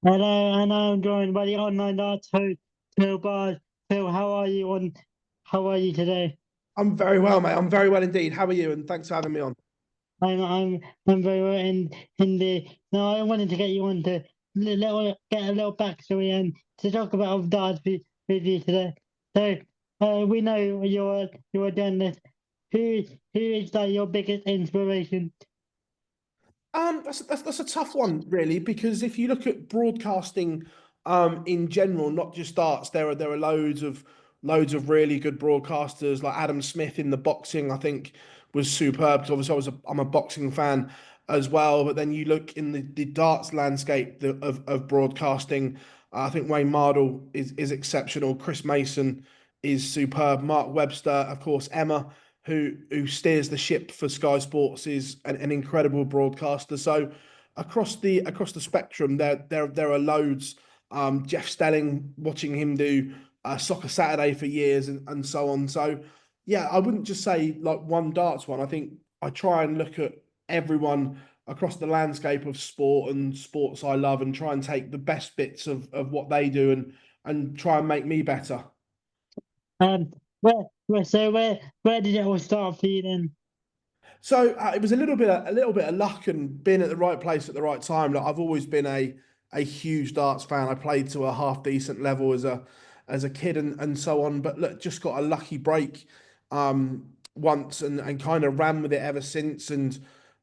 Hello, and I'm joined by the online arts host, Phill Bars. Phill, how are you today? I'm very well, mate. I'm very well indeed. How are you? And thanks for having me on. I'm very well in the no, I wanted to get you on to get a little backstory and to talk about darts with you today. So we know you're a journalist. Who is like your biggest inspiration? That's a tough one, really, because if you look at broadcasting, in general, not just darts, there are loads of really good broadcasters like Adam Smith in the boxing. I think was superb because obviously I'm a boxing fan as well. But then you look in the darts landscape of broadcasting. I think Wayne Mardle is exceptional. Chris Mason is superb. Mark Webster, of course, Emma who steers the ship for Sky Sports, is an incredible broadcaster. So across the spectrum, there are loads. Jeff Stelling, watching him do Soccer Saturday for years and so on. So yeah, I wouldn't just say like one darts one. I think I try and look at everyone across the landscape of sport and sports I love and try and take the best bits of what they do and try and make me better. Um, where did it all start for you then? So it was a little bit of luck and being at the right place at the right time. Like I've always been a huge darts fan. I played to a half decent level as a kid and so on. But look, just got a lucky break once and kind of ran with it ever since. And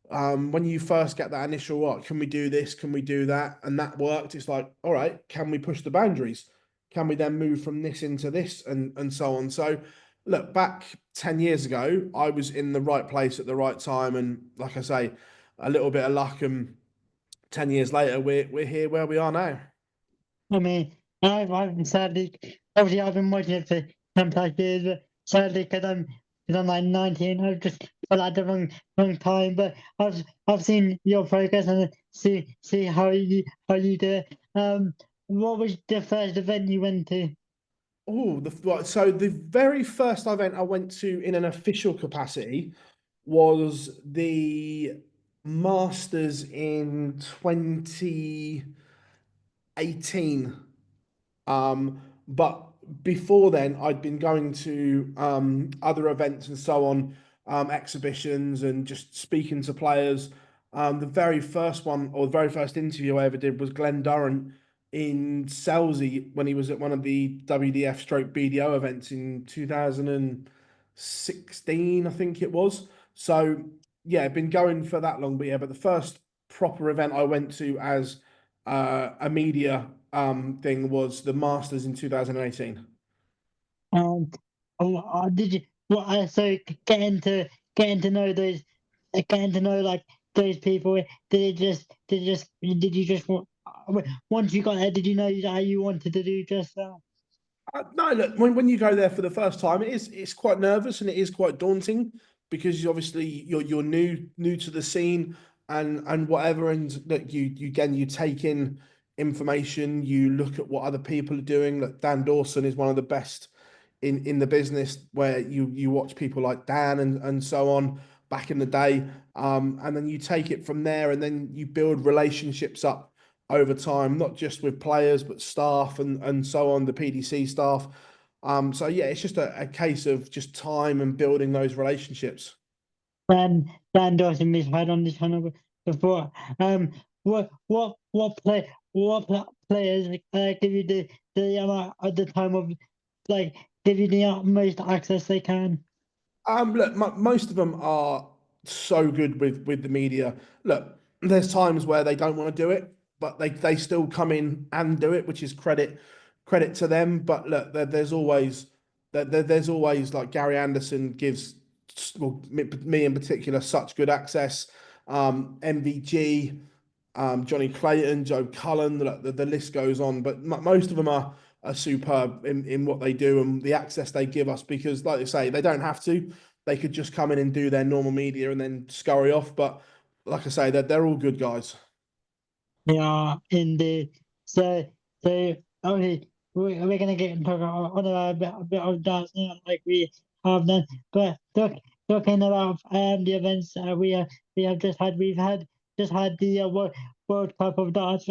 when you first get that initial, what can we do this? Can we do that? And that worked. It's like, all right, can we push the boundaries? Can we then move from this into this and so on? So look, back 10 years ago, I was in the right place at the right time. And like I say, a little bit of luck. And 10 years later, we're here where we are now. I mean, I've sadly, obviously, I've been watching it for 10 plus years, but sadly, because I'm like 19, I've just felt like the wrong time. But I've seen your progress and see how you do it. What was the first event you went to? Oh, so the very first event I went to in an official capacity was the Masters in 2018. But before then, I'd been going to other events and so on, exhibitions and just speaking to players. The very first one or the very first interview I ever did was Glenn Durrant in Selsey when he was at one of the WDF stroke BDO events in 2016, I think it was. So yeah, been going for that long, but yeah, but the first proper event I went to as a media thing was the Masters in 2018. Um, did you? Well, so getting to know those, getting to know like those people. Did you just once you got there? Did you know that you wanted to do just that? No, look, when you go there for the first time, it's quite nervous and it is quite daunting because obviously you're new to the scene and whatever, and look, you again you take in information, you look at what other people are doing. Look, Dan Dawson is one of the best in the business where you watch people like Dan and so on back in the day, and then you take it from there, and then you build relationships up over time, not just with players but staff and so on, the PDC staff. So yeah, it's just a case of just time and building those relationships. Dan Dawson we've had on this channel before. Players give you the at the time of like give you the utmost access they can? Look, most of them are so good with the media. Look, there's times where they don't want to do it, but they still come in and do it, which is credit to them. But look, there's always like Gary Anderson gives, well, me in particular, such good access. MVG, Johnny Clayton, Joe Cullen, the list goes on. But most of them are superb in what they do and the access they give us because, like they say, they don't have to. They could just come in and do their normal media and then scurry off. But like I say, they're all good guys. Yeah, indeed. So, okay, we're gonna get into a bit of that now, like we have done. But talking about the events we have just had, we've had just had the World Cup of Darts.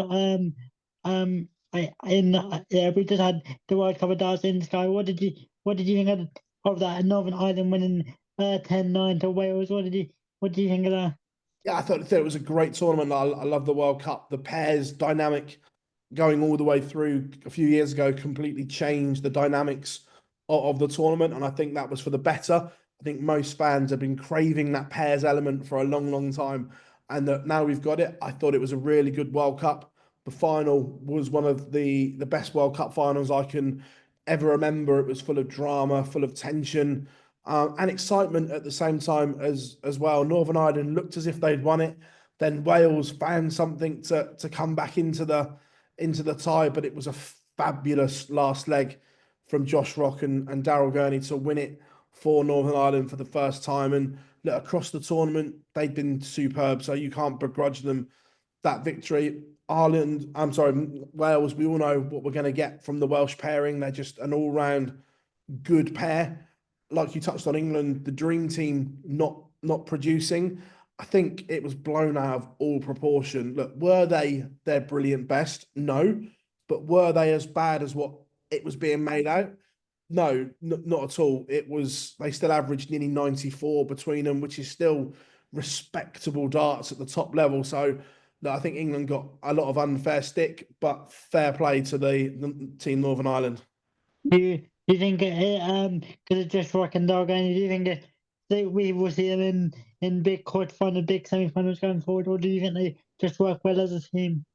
Yeah, we just had the World Cup of Darts in Sky. What did you think of that Northern Ireland winning 10-9 to Wales? What did you think of that? Yeah, I thought it was a great tournament. I love the World Cup. The pairs dynamic going all the way through a few years ago completely changed the dynamics of the tournament, and I think that was for the better. I think most fans have been craving that pairs element for a long, long time, and that now we've got it. I thought it was a really good World Cup. The final was one of the best World Cup finals I can ever remember. It was full of drama, full of tension, and excitement at the same time as well. Northern Ireland looked as if they'd won it. Then Wales found something to come back into the tie, but it was a fabulous last leg from Josh Rock and Daryl Gurney to win it for Northern Ireland for the first time. And look, across the tournament, they've been superb, so you can't begrudge them that victory. Ireland, I'm sorry, Wales, we all know what we're going to get from the Welsh pairing. They're just an all round good pair. Like you touched on England, the dream team not producing. I think it was blown out of all proportion. Look, were they their brilliant best? No. But were they as bad as what it was being made out? No, not at all. It was they still averaged nearly 94 between them, which is still respectable darts at the top level. So I think England got a lot of unfair stick, but fair play to the team Northern Ireland. Do you think because it's just Rock and Dog, and do you think that we will see them in big quarterfinals, big semi-finals going forward, or do you think they just work well as a team?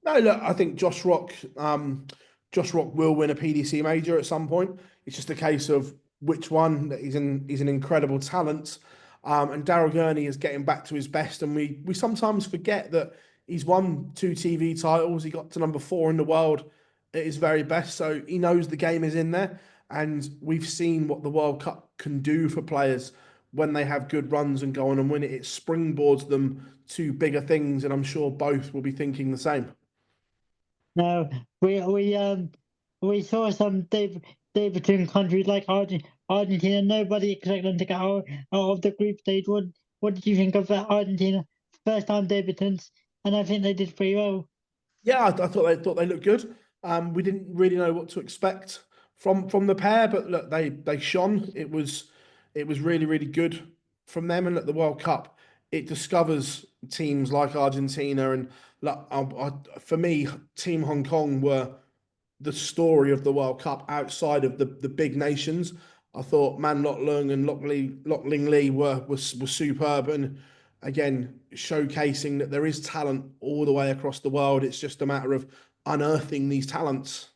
No, look, I think Josh Rock will win a PDC major at some point. It's just a case of which one. He's an incredible talent, and Daryl Gurney is getting back to his best. And we sometimes forget that he's won 2 TV titles. He got to number 4 in the world at his very best, so he knows the game is in there. And we've seen what the World Cup can do for players when they have good runs and go on and win it. It springboards them to bigger things, and I'm sure both will be thinking the same. No, we saw some day between countries like Argentina. Nobody expected them to get out of the group stage. What did you think of Argentina first time debutants? And I think they did pretty well. Yeah, I thought they looked good. We didn't really know what to expect from the pair, but look, they shone. It was really really good from them. And at the World Cup, it discovers teams like Argentina and like for me, Team Hong Kong were the story of the World Cup outside of the big nations. I thought Man Lot Lung and Lock Ling Lee were superb, and again showcasing that there is talent all the way across the world. It's just a matter of unearthing these talents.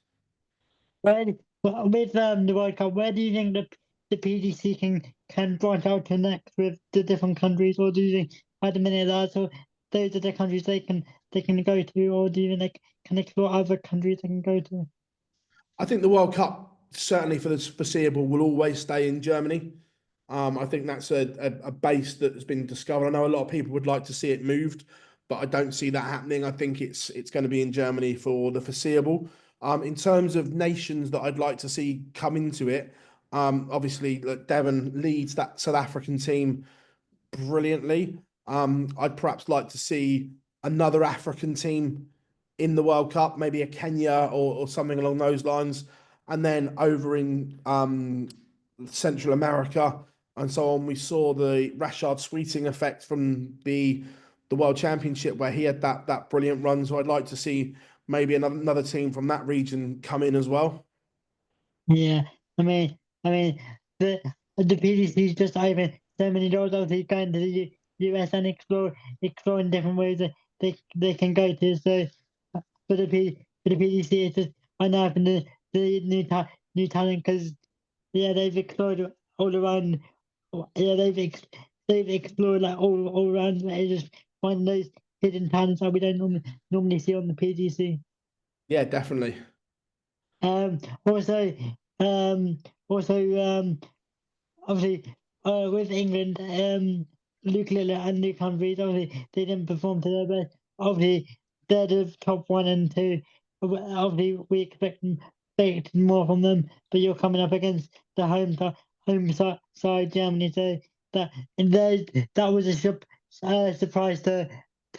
With the World Cup, where do you think the PDC can branch out to next with the different countries, or do you think at the minute those are the countries they can go to, or do you think they can explore other countries they can go to? I think the World Cup, certainly for the foreseeable, will always stay in Germany. I think that's a base that has been discovered. I know a lot of people would like to see it moved, but I don't see that happening. I think it's going to be in Germany for the foreseeable. In terms of nations that I'd like to see come into it, obviously look, Devon leads that South African team brilliantly. I'd perhaps like to see another African team in the World Cup, maybe a Kenya or something along those lines. And then over in Central America and so on, we saw the Rashard Sweeting effect from the World Championship where he had that brilliant run. So I'd like to see maybe another team from that region come in as well. Yeah, I mean, the PDC is just open so many doors. Obviously, going to the US and exploring different ways that they can go to. So for the PDC, it's just unearthing the new talent because yeah, they've explored all around. Yeah, they've explored like all around. They just find those hidden talents that we don't normally see on the PDC. Yeah, definitely. Um, also, um, also, obviously, with England, Luke Lillard and Luke Humphries, obviously, they didn't perform to their best. Obviously, they're the top 1 and 2. Obviously, we expect more from them, but you're coming up against the side Germany, so that was a surprise to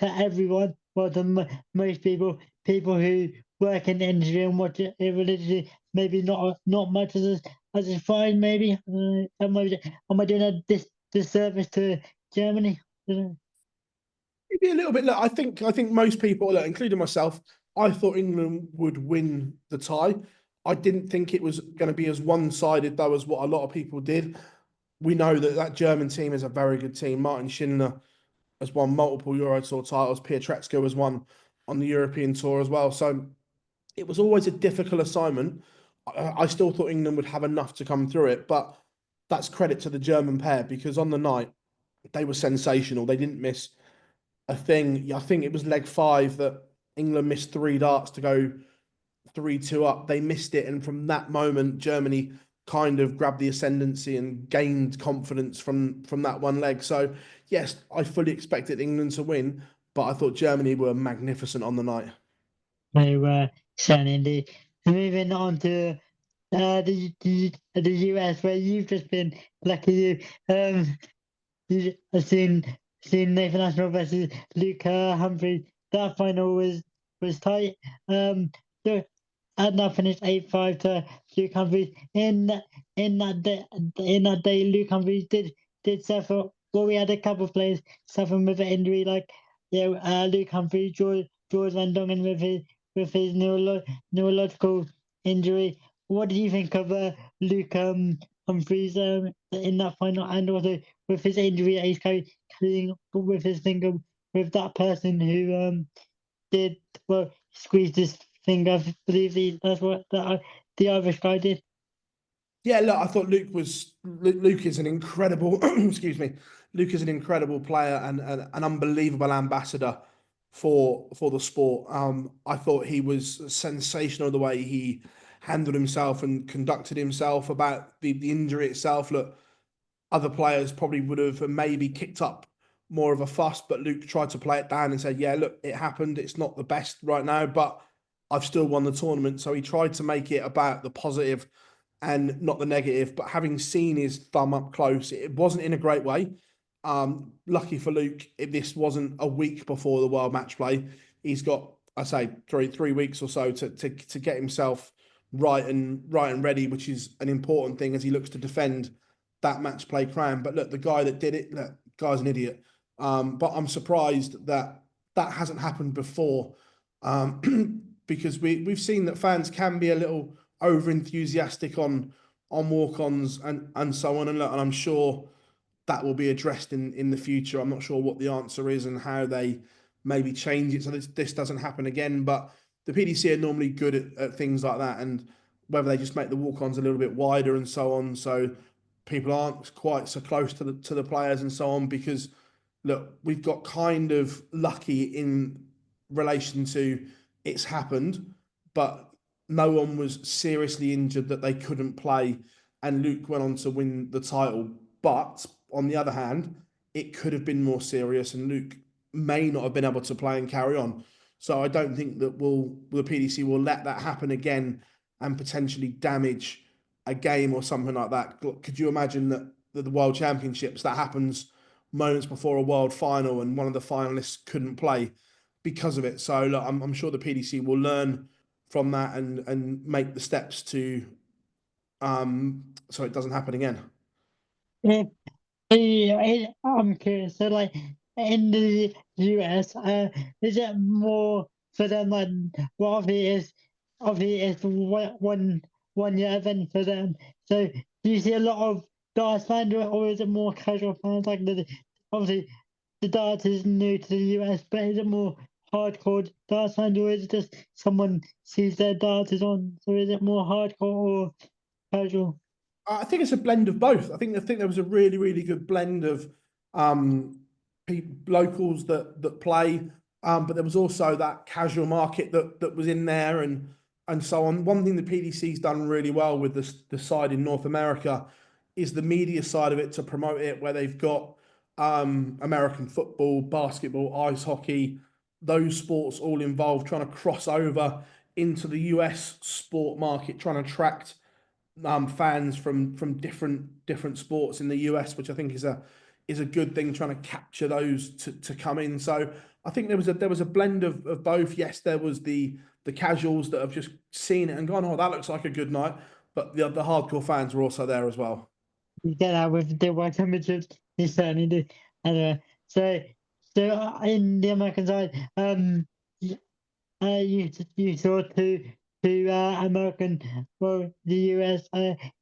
everyone. Well, to most people who work in the industry and watch it religiously. Maybe not much as is fine. Maybe am I doing a disservice to Germany? Maybe a little bit. Look, I think most people, look, including myself, I thought England would win the tie. I didn't think it was going to be as one-sided though as what a lot of people did. We know that that German team is a very good team. Martin Schindler has won multiple Euro Tour titles. Pietreczko has won on the European Tour as well. So it was always a difficult assignment. I still thought England would have enough to come through it, but that's credit to the German pair because on the night they were sensational. They didn't miss a thing. I think it was leg five that England missed three darts to go 3-2 up. They missed it, and from that moment, Germany kind of grabbed the ascendancy and gained confidence from that one leg. So yes, I fully expected England to win, but I thought Germany were magnificent on the night. They were indeed. Moving on to the US, where you've just been lucky. I've seen Nathan Ashmore versus Luke Humphrey. That final was tight. So and that finished 8-5 to Luke Humphries. In that day, Luke Humphries did suffer. Well, we had a couple of players suffering with an injury, like Luke Humphries, George Van Dongen with his neurological injury. What do you think of Luke Humphries in that final, and also with his injury that he's carrying with his finger, with that person who did well squeezed his finger? I believe that's what the Irish guy did. Yeah, look, I thought Luke is an incredible excuse me. Luke is an incredible player and an unbelievable ambassador for the sport. I thought he was sensational the way he handled himself and conducted himself about the injury itself. Look, other players probably would have maybe kicked up more of a fuss, but Luke tried to play it down and said, "Yeah, look, it happened. It's not the best right now, but I've still won the tournament." So he tried to make it about the positive and not the negative. But having seen his thumb up close, it wasn't in a great way. Lucky for Luke, if this wasn't a week before the World Match Play, he's got, I say, three weeks or so to get himself right and ready, which is an important thing as he looks to defend that match play crown. But look, the guy that did it, look, guy's an idiot. But I'm surprised that that hasn't happened before, because we've seen that fans can be a little over enthusiastic on walk-ons and so on. And look, and I'm sure that will be addressed in the future. I'm not sure what the answer is and how they maybe change it so this doesn't happen again. But the PDC are normally good at things like that, and whether they just make the walk-ons a little bit wider and so on, so people aren't quite so close to the players and so on. Because look, we've got kind of lucky in relation to it's happened, but no one was seriously injured that they couldn't play, and Luke went on to win the title. But on the other hand, it could have been more serious, and Luke may not have been able to play and carry on. So I don't think that the PDC will let that happen again and potentially damage a game or something like that. Could you imagine that the World Championships that happens moments before a World Final and one of the finalists couldn't play because of it? So look, I'm sure the PDC will learn from that and make the steps to so it doesn't happen again. If I'm curious. So, like in the US, is it more for them like what obviously it's one year event for them. So, do you see a lot of darts fans, or is it more casual fans? Like obviously the darts is new to the US, but is it more hardcore darts fans, or is it just someone sees their darts is on? So, is it more hardcore or casual? I think it's a blend of both. I think there was a really good blend of um, locals that play, but there was also that casual market that was in there and so on. One thing the PDC's done really well with the side in North America is the media side of it to promote it, where they've got American football, basketball, ice hockey, those sports all involved, trying to cross over into the US sport market, trying to attract fans from different sports in the US, which I think is a good thing, trying to capture those to come in. So I think there was a blend of both. Yes, there was the casuals that have just seen it and gone, oh, that looks like a good night. But the hardcore fans were also there as well. You get out with the World Championships. He certainly did. And, so, in the American side, you saw two American, well, the US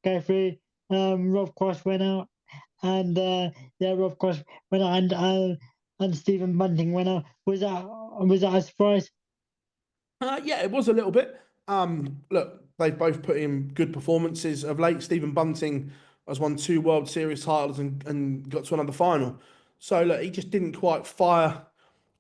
go through. Rob Cross went out, and yeah, Rob Cross went out, and Stephen Bunting went out. Was that a surprise? Yeah, it was a little bit. Look, they've both put in good performances of late. Stephen Bunting has won 2 World Series titles and got to another final. So look, he just didn't quite fire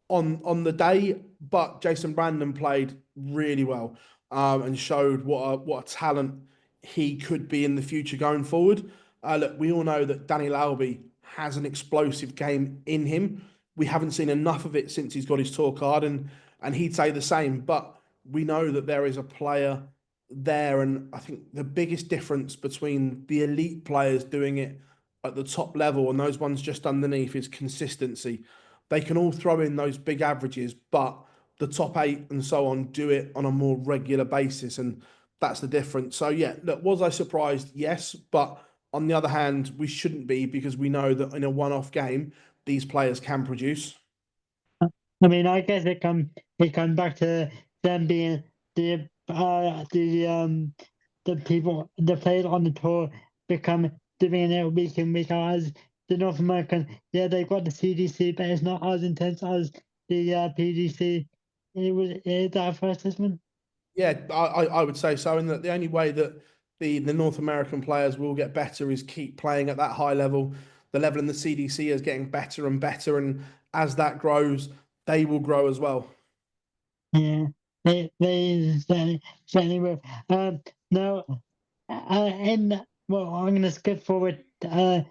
on the day, but Jason Brandon played really well, and showed what a talent he could be in the future going forward. Look, we all know that Danny Lalby has an explosive game in him. We haven't seen enough of it since he's got his tour card, and he'd say the same. But we know that there is a player there, and I think the biggest difference between the elite players doing it at the top level and those ones just underneath is consistency. They can all throw in those big averages, but the top 8 and so on do it on a more regular basis, and that's the difference. So yeah, look, was I surprised? Yes, but on the other hand, we shouldn't be because we know that in a one-off game, these players can produce. I mean, I guess it comes back to them being the people, the players on the tour become doing it week in, week out. As the North American, yeah, they've got the CDC, but it's not as intense as the PDC. Is that a fair assessment? Yeah, I would say so. And that the only way that the North American players will get better is keep playing at that high level. The level in the CDC is getting better and better, and as that grows, they will grow as well. Yeah, they certainly will. Now, and well, I'm going to skip forward to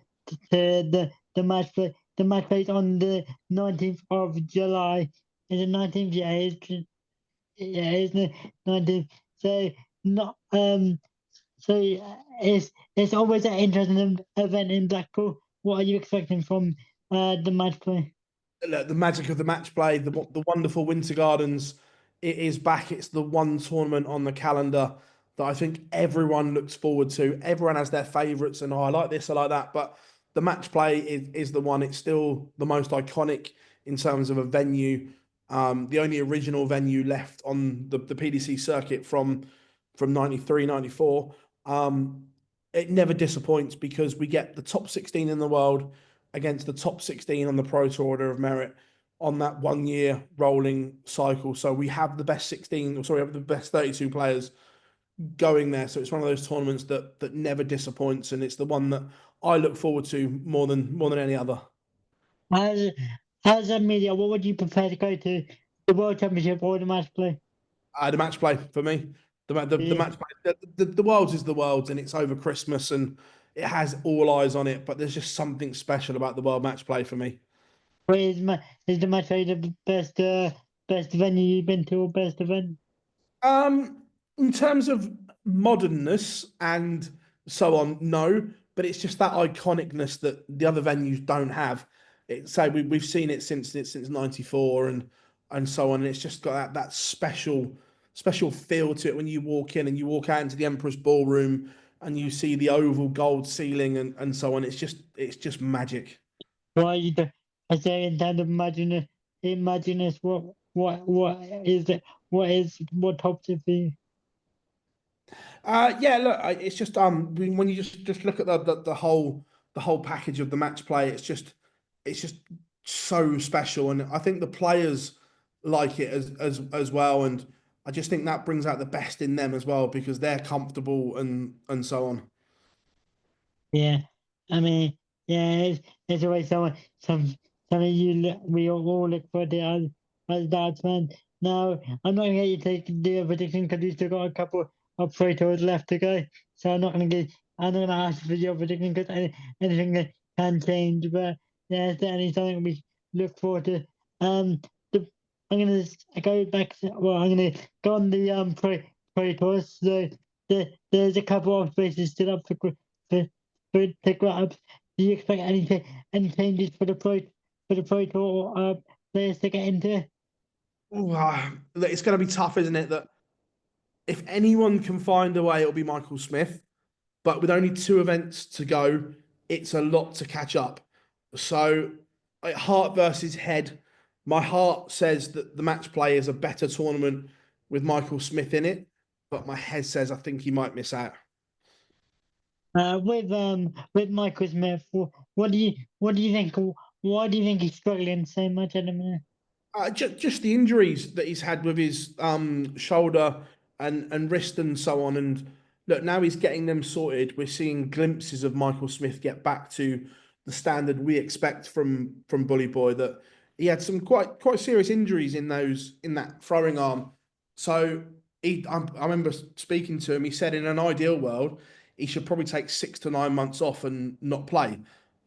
the match play. The match plays on the 19th of July. Is it 19th? Yeah, isn't it 19th? So not so it's always an interesting event in Blackpool. What are you expecting from the match play? Look, the magic of the match play, the wonderful Winter Gardens, it is back. It's the one tournament on the calendar that I think everyone looks forward to. Everyone has their favourites, and oh, I like this, I like that. But the match play is the one. It's still the most iconic in terms of a venue. The only original venue left on the PDC circuit from 93, 94. It never disappoints because we get the top 16 in the world against the top 16 on the Pro Tour Order of Merit on that 1 year rolling cycle. So we have the best 16, or sorry, we have the best 32 players going there. So it's one of those tournaments that never disappoints, and it's the one that I look forward to more than any other. As as a media, what would you prefer to go to, the World Championship or the match play? The match play for me, the Yeah. match play, the world's is the world's, and it's over Christmas, and it has all eyes on it. But there's just something special about the world match play for me. Is the match play the best venue you've been to, or best event? In terms of modernness and so on, no, but it's just that iconicness that the other venues don't have. Say we've seen it since '94 and so on, and it's just got that special feel to it when you walk in and you walk out into the Emperor's Ballroom and you see the oval gold ceiling and so on. It's just magic. Why you do, I say in terms of imagine us what is it? What tops it for you? Yeah, look, it's just when you just look at the whole package of the match play, it's just so special, and I think the players like it as well, and I just think that brings out the best in them as well because they're comfortable and so on. Yeah, I mean, yeah, it's always something we all look for there as Darts fan. Now, I'm not gonna get you to take the prediction because you still got a couple of free tours left to go. So I'm not gonna ask for your prediction because anything can change. But yeah, it's certainly something we look forward to. Um, the, I'm gonna go back. I'm gonna go on the free tours. So there's a couple of spaces still up for to grab. Do you expect any changes for the pro tour players to get into it? Ooh, it's going to be tough, isn't it? That if anyone can find a way, it'll be Michael Smith. But with only two events to go, it's a lot to catch up. So, heart versus head. My heart says that the match play is a better tournament with Michael Smith in it, but my head says I think he might miss out. With Michael Smith, what do you think? Why do you think he's struggling so much at the minute? Just the injuries that he's had with his shoulder and wrist and so on. And look, now he's getting them sorted. We're seeing glimpses of Michael Smith get back to the standard we expect from Bully Boy. That he had some quite serious injuries in that throwing arm. So I remember speaking to him. He said in an ideal world he should probably take 6 to 9 months off and not play.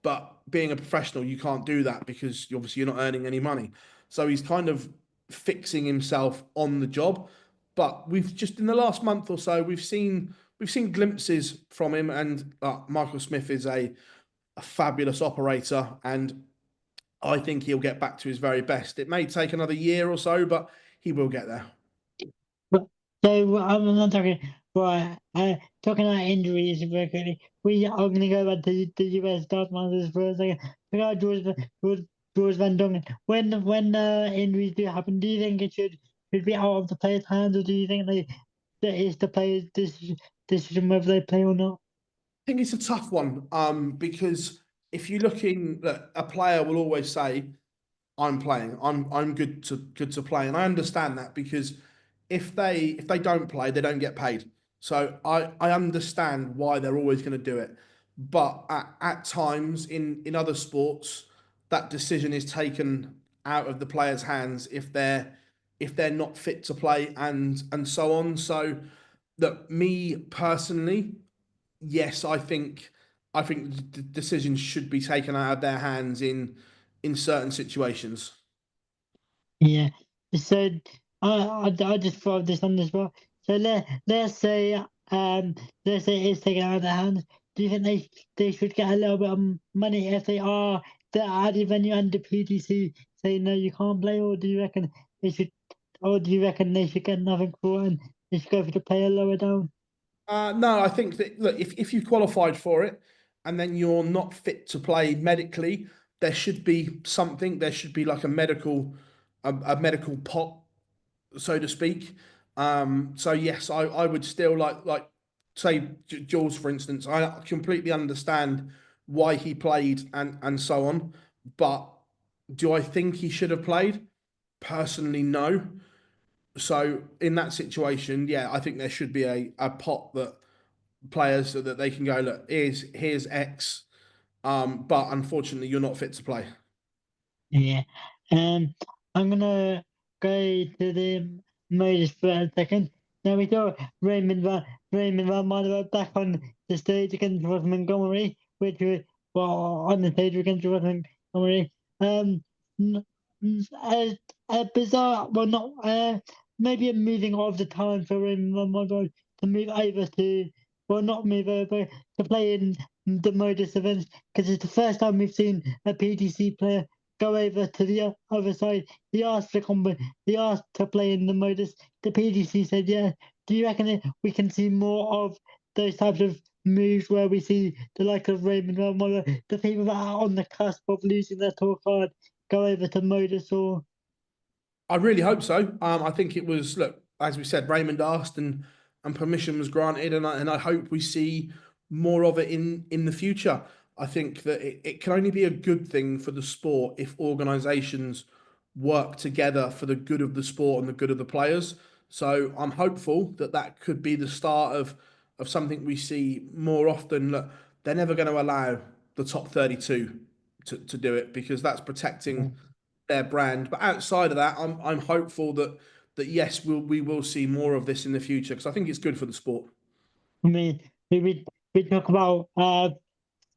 But being a professional, you can't do that because obviously you're not earning any money. So he's kind of fixing himself on the job. But we've just in the last month or so we've seen glimpses from him, and Michael Smith is a fabulous operator, and I think he'll get back to his very best. It may take another year or so, but he will get there. But so I'm not talking right. Talking about injuries very quickly. We are going to go back to the US Darts Masters for a second. We got George Van Dongen. When injuries do happen, do you think it should be out of the players' hands, or do you think that it's the players' decision whether they play or not? I think it's a tough one, because if you're looking, look, a player will always say, I'm playing. I'm good to play, and I understand that because if they don't play, they don't get paid. So I understand why they're always going to do it, but at times in other sports, that decision is taken out of the player's hands if they're not fit to play and so on. So that me personally, yes, I think the decisions should be taken out of their hands in certain situations. Yeah. So I just thought of this on as well. So let's say let's say it's taken out of their hands. Do you think they should get a little bit of money if they are at the venue and the PDC say no you can't play, or do you reckon they should or do you reckon they should get nothing for it and they should go for the player lower down? No, I think that look, if you qualified for it and then you're not fit to play medically, there should be something. There should be like a medical pot, so to speak. So yes, I would still like say Jules, for instance. I completely understand why he played and so on, but do I think he should have played? Personally, no. So in that situation, yeah, I think there should be a pot that players so that they can go, look, here's X, but unfortunately you're not fit to play. Yeah. Um, I'm gonna go to the Moses for a second. Now we got Raymond Van Marder back on the stage against Ross Montgomery, which was well on the stage against Ross Montgomery. Um, n- a bizarre, well, not maybe a moving of the time for Raymond Van Marder to move over to, well, not move over to play in the Modus events because it's the first time we've seen a PDC player go over to the other side. He asked to play in the modus. The PDC said, "Yeah." Do you reckon we can see more of those types of moves where we see the like of Raymond Ramola, the people that are on the cusp of losing their tour card, go over to modus or? I really hope so. I think it was, look, as we said, Raymond asked and permission was granted, and I hope we see more of it in the future. I think that it can only be a good thing for the sport if organisations work together for the good of the sport and the good of the players. So I'm hopeful that that could be the start of something we see more often. Look, they're never going to allow the top 32 to do it because that's protecting their brand. But outside of that, I'm hopeful that yes, we will see more of this in the future because I think it's good for the sport. I mean, we talk about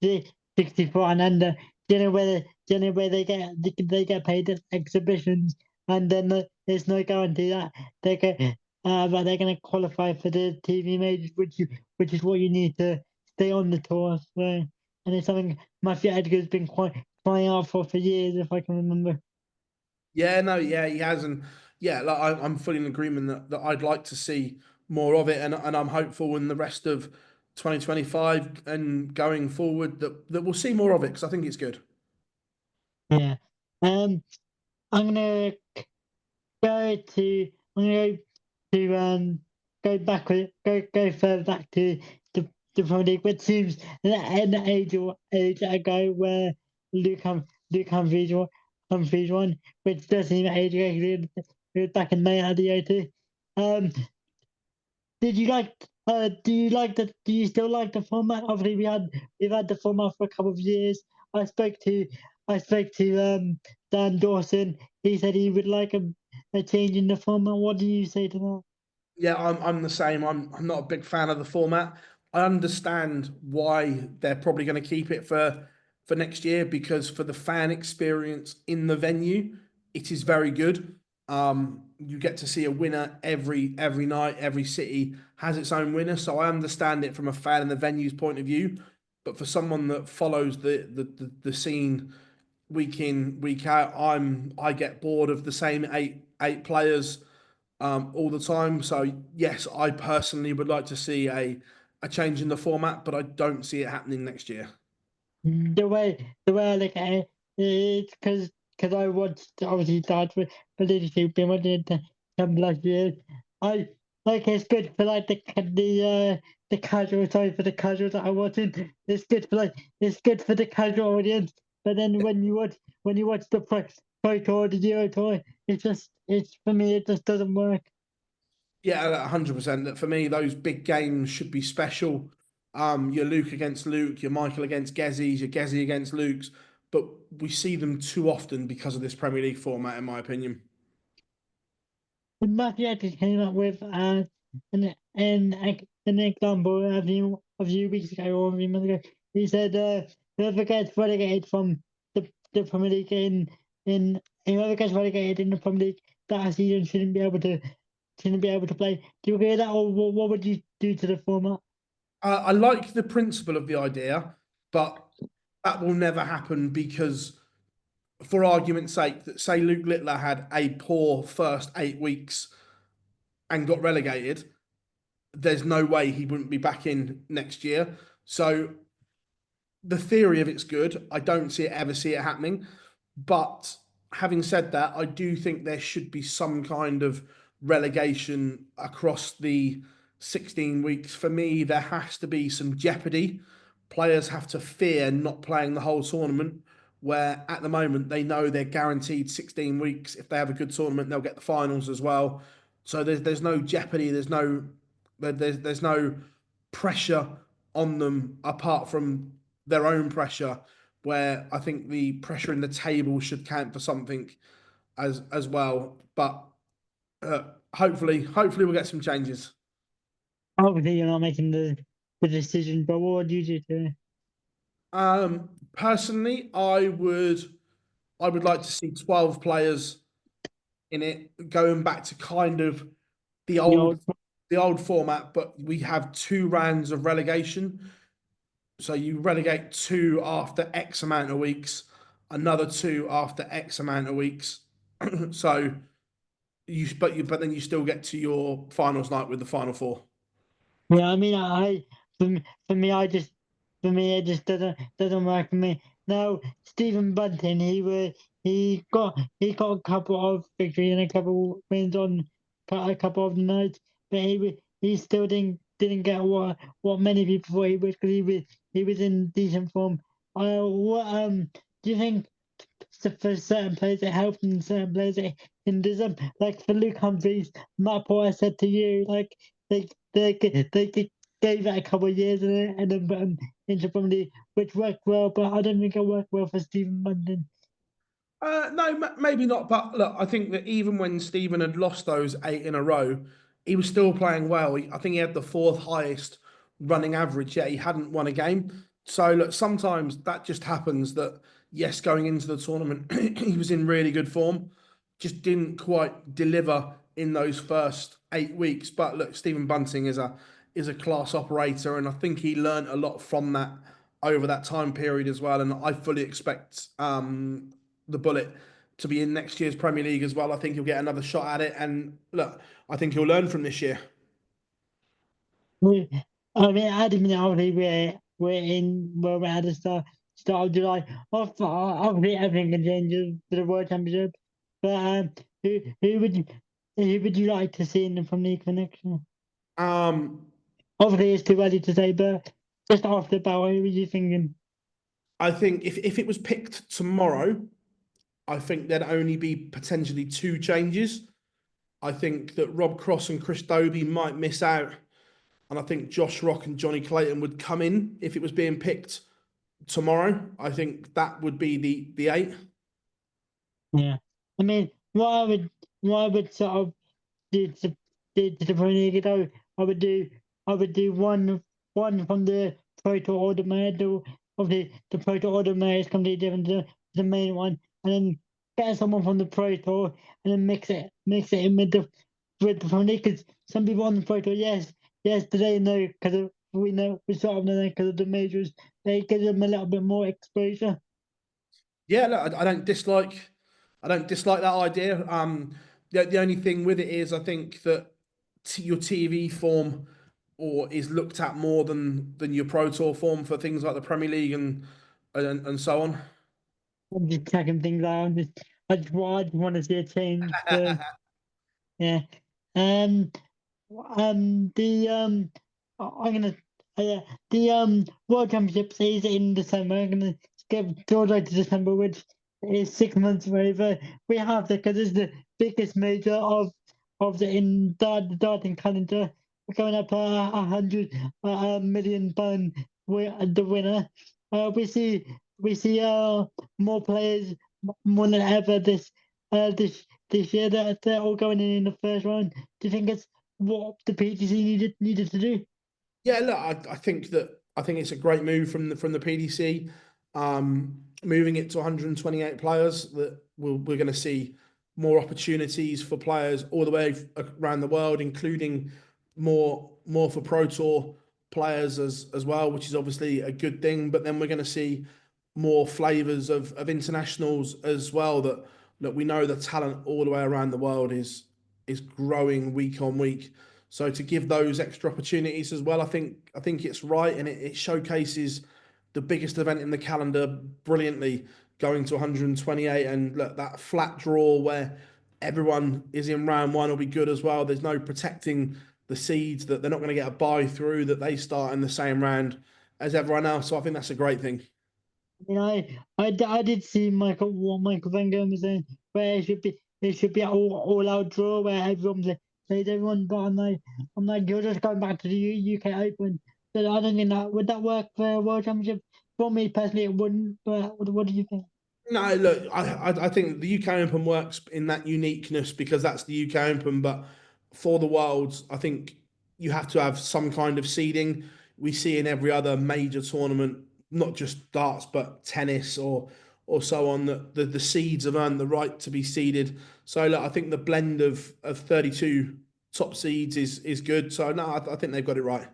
the 64 and under. Do you know where they get paid at exhibitions, and then there's no guarantee that they get but they're going to qualify for the TV majors, which is what you need to stay on the tour. So, and it's something Matthew Edgar's been quite crying out for years, if I can remember. Yeah, no, yeah, he has, and yeah, like I'm fully in agreement that I'd like to see more of it, and I'm hopeful in the rest of 2025 and going forward that we'll see more of it because I think it's good. Yeah. I'm gonna go to I'm gonna go to go backward go further back to the Premier League, which seems an age ago where Luke Luke Humphries won, which does seem age ago. It was back in May at the O2. Um, did you like? Do you like the? Do you still like the format? Obviously, we've had the format for a couple of years. I spoke to I spoke to Dan Dawson. He said he would like a change in the format. What do you say to that? Yeah, I'm the same. I'm not a big fan of the format. I understand why they're probably going to keep it for next year because for the fan experience in the venue, it is very good. You get to see a winner every night. Every city has its own winner, so I understand it from a fan in the venue's point of view. But for someone that follows the scene week in week out, I get bored of the same eight players all the time. So yes, I personally would like to see a change in the format, but I don't see it happening next year. The way I look at it, it's because I watched obviously start with politically been watching it the 10 plus years. I like it's good for like the casual sorry for the casuals that are watching. It's good for the casual audience. But then when you watch the pro tour, the Euro tour, it's for me it just doesn't work. Yeah, 100%. That for me, those big games should be special. Your Luke against Luke, your Michael against Gezzy's, your Gezzy against Luke's, but we see them too often because of this Premier League format, in my opinion. Matthew actually came up with an example a few weeks ago or a few months ago. He said whoever gets relegated from the Premier League in whoever gets relegated in the Premier League that season shouldn't be able to play. Do you agree with that, or what would you do to the format? I like the principle of the idea, but that will never happen because for argument's sake, that say Luke Littler had a poor first 8 weeks and got relegated, there's no way he wouldn't be back in next year. So the theory of it's good. I don't see it happening. But having said that, I do think there should be some kind of relegation across the 16 weeks. For me, there has to be some jeopardy. Players have to fear not playing the whole tournament, where at the moment they know they're guaranteed 16 weeks. If they have a good tournament, they'll get the finals as well. So there's no jeopardy, there's no pressure on them apart from their own pressure, where I think the pressure in the table should count for something as well. But uh, hopefully we'll get some changes. Obviously, you're not making the decision, but what would you do to it? Personally, I would like to see 12 players in it, going back to kind of the The old old the old format, but we have 2 rounds of relegation. So you relegate two after X amount of weeks, another two after X amount of weeks. So but then you still get to your finals night with the final four. Yeah, I mean, for me, for me, it just doesn't work for me. Now, Stephen Bunting, he got a couple of victories and a couple of wins on a couple of nights, but he still didn't get what many people thought he would because he was in decent form. What do you think? So for certain players it helps and certain players it hinders them. Like for Luke Humphries, Matt Poor said to you, like they gave it a couple of years and then put him into Premier League, which worked well, but I don't think it worked well for Stephen London. No, maybe not. But look, I think that even when Stephen had lost those 8 in a row, he was still playing well. I think he had the fourth highest running average, yet he hadn't won a game. So look, sometimes that just happens that yes, going into the tournament, he was in really good form, just didn't quite deliver in those first 8 weeks. But look, Stephen Bunting is a class operator, and I think he learned a lot from that over that time period as well. And I fully expect the bullet to be in next year's Premier League as well. I think he'll get another shot at it. And look, I think he'll learn from this year. We, I mean, at the minute, obviously, we're at the start of July. Obviously, everything can change for the World Championship. But who would you like to see in the Premier League for next year? Um, Obviously, it's too early to say, but just off the bat, what were you thinking? I think if it was picked tomorrow, I think there'd only be potentially two changes. I think that Rob Cross and Chris Dobie might miss out, and I think Josh Rock and Johnny Clayton would come in if it was being picked tomorrow. I think that would be the eight. Yeah, I mean, what I would sort of did to the Premier League though, I would do one from the Pro to Automated. Of the Pro to Automated is completely different to the main one, and then get someone from the Pro Tour and then mix it in with the Premier League. Because some people on the Pro Tour, yes, today know because we sort of know because of the majors. They give them a little bit more exposure. Yeah, look, I don't dislike that idea. The only thing with it is I think that your TV form or is looked at more than your Pro Tour form for things like the Premier League and so on. I'm just checking things out. I just want to see a change. But yeah. Um. The I'm gonna yeah the World Championships is in December. I'm gonna skip Georgia to December, which is 6 months away. But we have to because it's the biggest major of the darting calendar. We're going up a million pound the winner. We see more players more than ever this year that they're all going in the first round. Do you think it's what the PTC needed to do? Yeah, look, I think it's a great move from the PDC, moving it to 128 players. That we're going to see more opportunities for players all the way around the world, including more for Pro Tour players as well, which is obviously a good thing. But then we're going to see more flavors of internationals as well. That we know the talent all the way around the world is growing week on week. So to give those extra opportunities as well, I think it's right, and it showcases the biggest event in the calendar brilliantly, going to 128, and look, that flat draw where everyone is in round one will be good as well. There's no protecting the seeds that they're not going to get a buy through, that they start in the same round as everyone else. So I think that's a great thing. You know, I did see what Michael Van Gogh was saying, where it should be all out draw where plays everyone, but I'm like you're just going back to the UK Open. But I don't think that would that work for a World Championship. For me personally, it wouldn't. But what do you think? No, look, I think the UK Open works in that uniqueness because that's the UK Open. But for the Worlds, I think you have to have some kind of seeding. We see in every other major tournament, not just darts, but tennis or so on, that the seeds have earned the right to be seeded. So look, I think the blend of 32 top seeds is good. So no, I think they've got it right.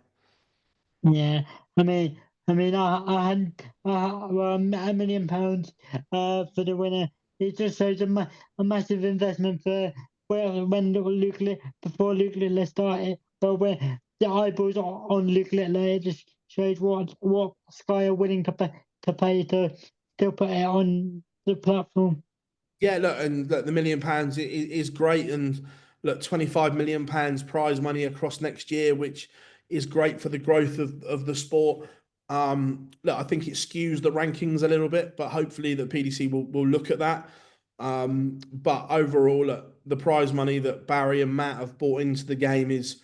Yeah, I mean, I had £1 million for the winner. It just shows a massive investment for when before Luke Littler started, but when the eyeballs are on Luke Littler, it just shows what Sky are willing to pay to still put it on the platform. Yeah, look, and look, the £1 million is great, and look, £25 million prize money across next year, which is great for the growth of the sport. Look, I think it skews the rankings a little bit, but hopefully the PDC will look at that. But overall, look, the prize money that Barry and Matt have brought into the game is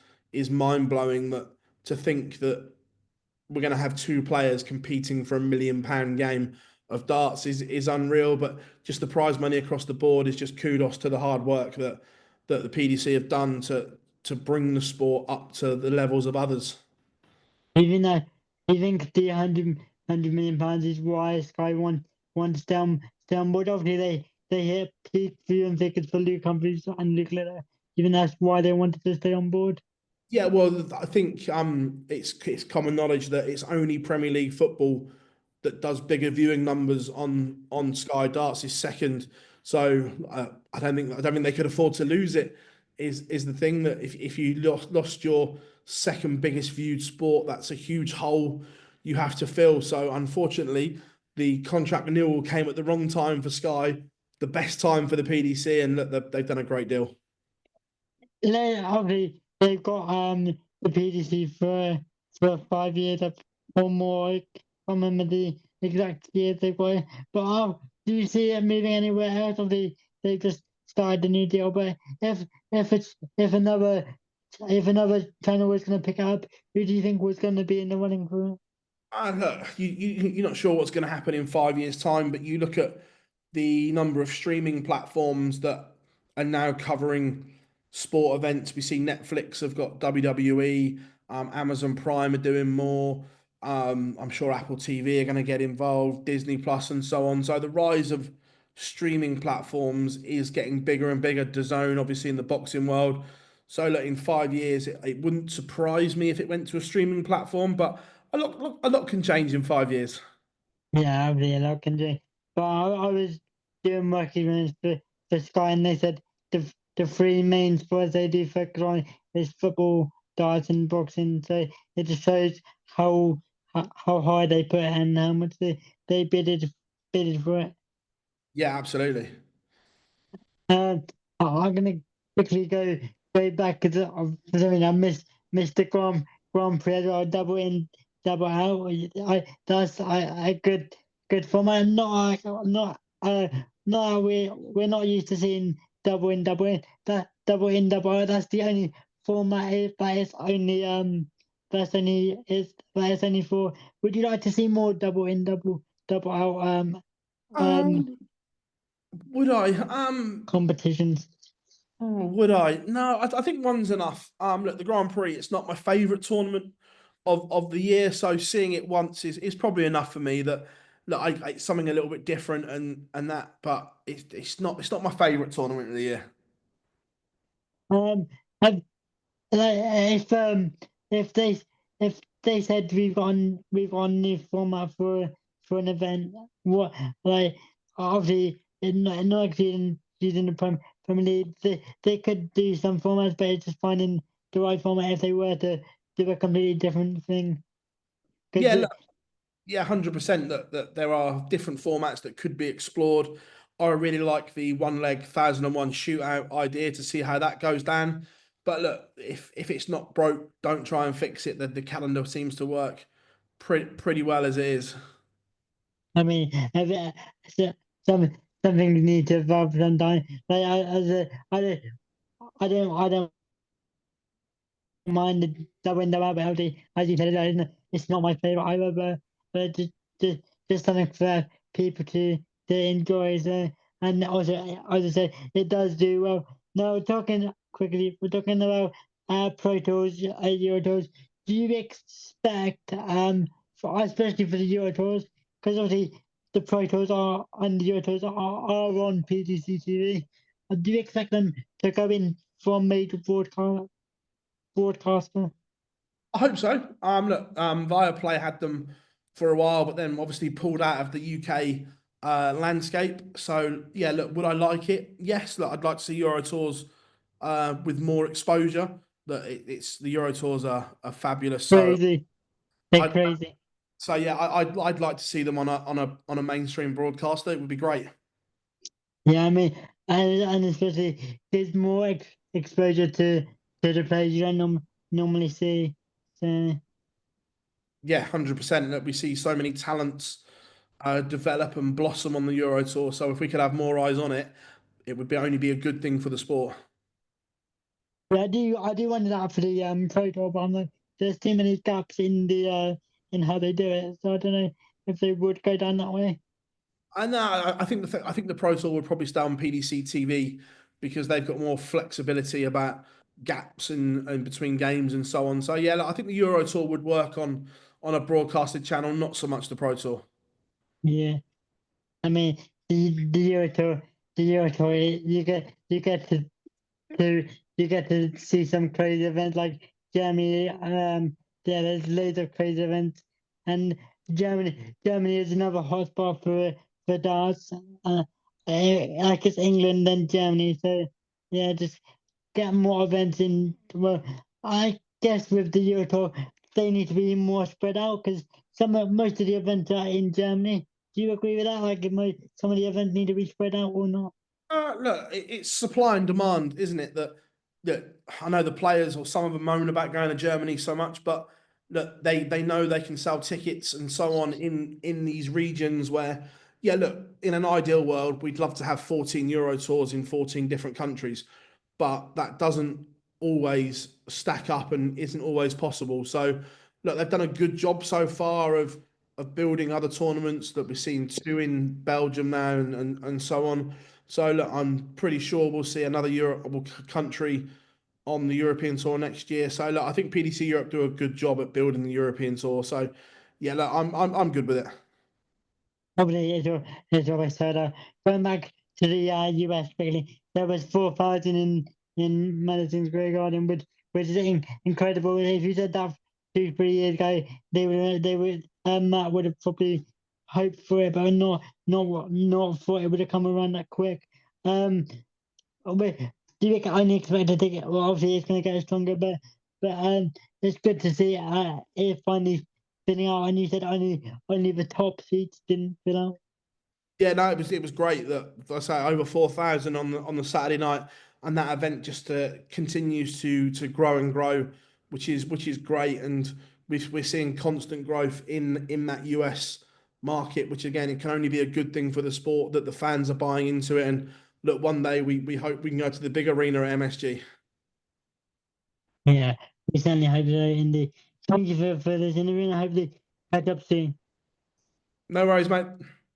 mind blowing. That to think that we're going to have two players competing for £1 million game of darts is unreal. But just the prize money across the board is just kudos to the hard work that the PDC have done to bring the sport up to the levels of others. Even though I think the hundred million pounds is why Sky wants down board. Obviously, they hit peak viewing figures for Luke Humphries and Luke Litter. Even that's why they wanted to stay on board. Yeah, well, I think it's common knowledge that it's only Premier League football that does bigger viewing numbers on Sky. Darts is second So I don't think they could afford to lose it. Is the thing that if you lost your second biggest viewed sport, that's a huge hole you have to fill. So unfortunately, the contract renewal came at the wrong time for Sky, the best time for the PDC, and look, they've done a great deal. Obviously, they've got the PDC for 5 years or more. I can't remember the exact years they've got it. But do you see it moving anywhere else? Obviously, they just started the new deal. But if another channel was going to pick up, who do you think was going to be in the running for it? Look, you're not sure what's going to happen in 5 years' time, but you look at the number of streaming platforms that are now covering sport events. We see Netflix have got WWE, Amazon Prime are doing more. I'm sure Apple TV are going to get involved, Disney Plus, and so on. So the rise of streaming platforms is getting bigger and bigger. DAZN, obviously, in the boxing world. So look, in 5 years, it wouldn't surprise me if it went to a streaming platform, but a lot can change in 5 years. Yeah, obviously a lot can do. But I was doing work experience for Sky, and they said the three main sports they do focus on is football, darts, and boxing. So it just shows how high they put it and how much they bidded for it. Yeah, absolutely. Uh, I'm gonna quickly go back because for some reason I missed the Grand Prix as well, double in, double out. That's I good format. Not we're not used to seeing double in, double in. That double in, double out. That's the only format that is only that is only for. Would you like to see more double in, double out Um, would I? competitions? Would I? No, I think one's enough. Look, the Grand Prix, it's not my favourite tournament of the year, so seeing it once is probably enough for me. That look, it's something a little bit different and that, but it's not my favourite tournament of the year. Um, have, if if they if they said we've got a new format for an event, what like obviously not including using the Premier League, they could do some formats, but it's just finding the right format if they were to do a completely different thing. Yeah, Because yeah, 100% that there are different formats that could be explored. I really like the one leg 1001 shootout idea to see how that goes down. But look, if it's not broke, don't try and fix it. The calendar seems to work pretty well as it is. I mean, so- some something need to evolve sometime. Like I don't mind the window out, but as you said, it's not my favorite either. But just something for people to enjoy. So, and also, as I said, it does do well. Now, talking quickly, we're talking about Pro Tours, Euro Tours. Do you expect for especially for the Euro Tours, because obviously the Pro Tours are and the Euro Tours are on PDC TV. Do you expect them to go in from major broadcaster? I hope so. Look, Viaplay had them for a while, but then obviously pulled out of the UK landscape. So yeah, look, would I like it? Yes, look, I'd like to see Euro Tours with more exposure. That it's the Euro Tours are fabulous. So Crazy. They're I crazy. so yeah, I'd like to see them on a mainstream broadcaster. It would be great. Yeah, I mean, and especially there's more exposure to the players you don't normally see. So Yeah, 100%. That we see so many talents develop and blossom on the Euro Tour. So if we could have more eyes on it, it would only be a good thing for the sport. yeah, I do wonder that for the pro tour, but I'm like, there's too many gaps in how they do it. So I don't know if they would go down that way. And I think the Pro Tour would probably stay on PDC TV because they've got more flexibility about gaps in between games and so on. So yeah, I think the Euro Tour would work on a broadcasted channel, not so much the Pro Tour. Yeah, I mean the Euro tour, you get to you get to see some crazy events like Germany. Yeah, there's loads of crazy events, and Germany is another hotspot for darts. like it's England and Germany. So yeah, just get more events in. Well, I guess with the Euro Tour, they need to be more spread out because most of the events are in Germany. Do you agree with that? Like, some of the events need to be spread out or not? Look, it's supply and demand, isn't it? That I know the players or some of them moan about going to Germany so much, but look, they know they can sell tickets and so on in these regions where, yeah, look, in an ideal world, we'd love to have 14 Euro tours in 14 different countries, but that doesn't always stack up and isn't always possible. So, look, they've done a good job so far of building other tournaments that we're seeing two in Belgium now and so on. So look, I'm pretty sure we'll see another Europe country on the European tour next year. So look, I think PDC Europe do a good job at building the European tour. So yeah, look, I'm good with it. Probably as always said, going back to the US, really, there was 4,000 in Madison Square Garden, which is incredible. If you said that 2 3 years ago, Matt would have probably hoped for it, but not thought it would have come around that quick. Um, but do you only expect to get? Well, obviously it's going to get stronger, but it's good to see it finally filling out. And you said only the top seats didn't fill out. Yeah, no, it was great that I say over 4,000 on the Saturday night, and that event just continues to grow and grow, which is great, and we're seeing constant growth in that US market, which again it can only be a good thing for the sport that the fans are buying into it. And look, one day we hope we can go to the big arena at MSG. Yeah, we certainly hope so. Indeed. Thank you for this interview, and I hope to catch up soon. No worries, mate.